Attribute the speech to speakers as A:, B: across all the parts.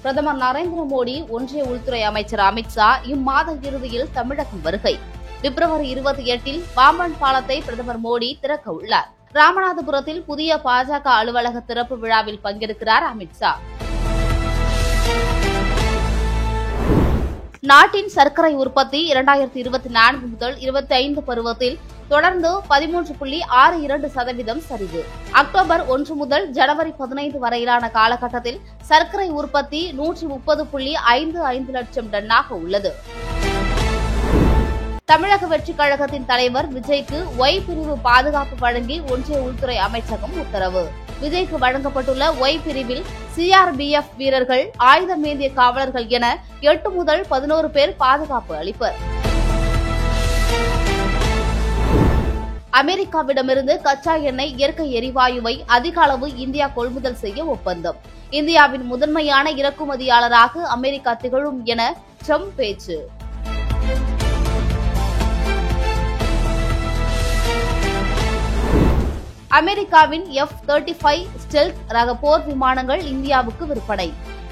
A: பிரதமர் நரேந்திர மோடி, ஒன்றிய உள்துறை அமைச்சர் அமித் ஷா இம்மாத இறுதியில் தமிழகம் வருகை. பிப்ரவரி 28-இல் பாம்பன் பாலத்தை பிரதமர் மோடி திறக்க உள்ளார். ராமநாதபுரத்தில் புதிய பாஜக அலுவலக திறப்பு விழாவில் பங்கேற்கிறார் அமித் ஷா. நாட்டின் சர்க்கரை உற்பத்தி 2024 முதல் 25 பருவத்தில் தொடர்ந்து 13.62% சரிவு. அக்டோபர் 1 முதல் ஜனவரி 15 வரையிலான காலகட்டத்தில் சர்க்கரை உற்பத்தி 130.55 லட்சம் டன்னாக உள்ளது. தமிழக வெற்றிக் கழகத்தின் தலைவர் விஜய்க்கு ஒய் பிரிவு பாதுகாப்பு வழங்கி ஒன்றிய உள்துறை அமைச்சகம் உத்தரவு. விஜய்க்கு வழங்கப்பட்டுள்ள ஒய் பிரிவில் சிஆர்பிஎஃப் வீரர்கள், ஆயுதமேந்திய காவலர்கள் என 8 முதல் 11 பேர் பாதுகாப்பு அளிப்பர். அமெரிக்காவிடமிருந்து கச்சா எண்ணெய், இயற்கை எரிவாயுவை அதிக அளவு இந்தியா கொள்முதல் செய்ய ஒப்பந்தம். இந்தியாவின் முதன்மையான இறக்குமதியாளராக அமெரிக்கா திகழும் என ட்ரம்ப் பேச்சு. அமெரிக்காவின் F-35 ஸ்டெல்த் ரக போர் விமானங்கள் இந்தியாவுக்கு விற்பனை.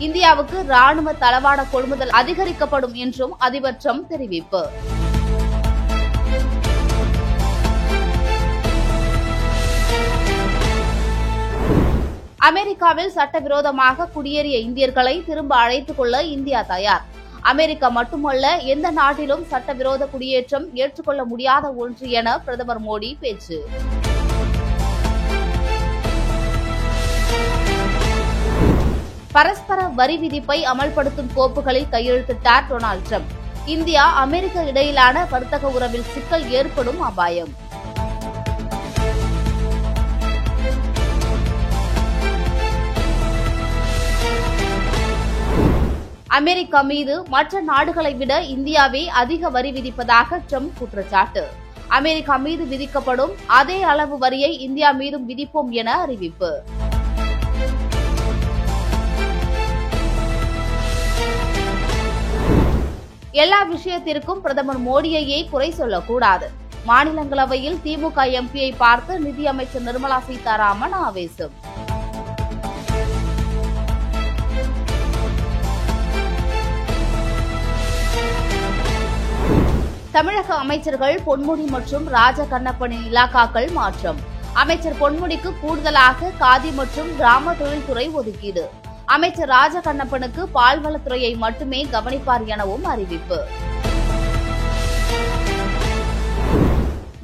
A: இந்தியாவுக்கு ராணுவ தளவாட கொள்முதல் அதிகரிக்கப்படும் என்றும் அதிபர் ட்ரம்ப் தெரிவிப்பு. அமெரிக்காவில் சட்டவிரோதமாக குடியேறிய இந்தியர்களை திரும்ப அழைத்துக் கொள்ள இந்தியா தயார். அமெரிக்கா மட்டுமல்ல, எந்த நாட்டிலும் சட்டவிரோத குடியேற்றம் ஏற்றுக்கொள்ள முடியாத ஒன்று என பிரதமர் மோடி பேச்சு. பரஸ்பர வரி விதிப்பை அமல்படுத்தும் கோப்புகளில் கையெழுத்திட்டார் டொனால்டு ட்ரம்ப். இந்தியா அமெரிக்க இடையிலான வர்த்தக உறவில் சிக்கல் ஏற்படும் அபாயம். அமெரிக்கா மீது மற்ற நாடுகளை விட இந்தியாவே அதிக வரி விதிப்பதாக ட்ரம்ப் குற்றச்சாட்டு. அமெரிக்கா மீது விதிக்கப்படும் அதே அளவு வரியை இந்தியா மீதும் விதிப்போம் என அறிவிப்பு. எல்லா விஷயத்திற்கும் பிரதமர் மோடியையே குறை சொல்லக்கூடாது. மாநிலங்களவையில் திமுக எம்பியை பார்த்து நிதியமைச்சர் நிர்மலா சீதாராமன் ஆவேசம். தமிழக அமைச்சர்கள் பொன்முடி மற்றும் ராஜகண்ணப்பனின் இலாக்காக்கள் மாற்றம். அமைச்சர் பொன்முடிக்கு கூடுதலாக காதி மற்றும் கிராம தொழில்துறை ஒதுக்கீடு. அமைச்சர் ராஜகண்ணப்பனுக்கு பால்வளத்துறையை மட்டுமே கவனிப்பார் எனவும் அறிவிப்பு.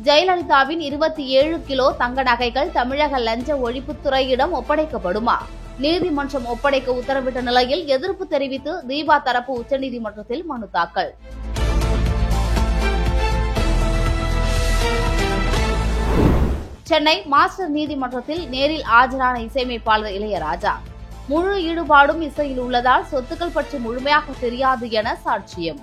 A: ஜெயலலிதாவின் 27 கிலோ தங்க நகைகள் தமிழக லஞ்ச ஒழிப்புத்துறையிடம் ஒப்படைக்கப்படுமா? நீதிமன்றம் ஒப்படைக்க உத்தரவிட்ட நிலையில் எதிர்ப்பு தெரிவித்து தீபா தரப்பு உச்சநீதிமன்றத்தில் மனு தாக்கல். சென்னை மாஸ்டர் நீதிமன்றத்தில் நேரில் ஆஜரான இசையமைப்பாளர் இளையராஜா. முழு ஈடுபாடும் இசையில் உள்ளதால் சொத்துக்கள் பற்றி முழுமையாக தெரியாது என சாட்சியம்.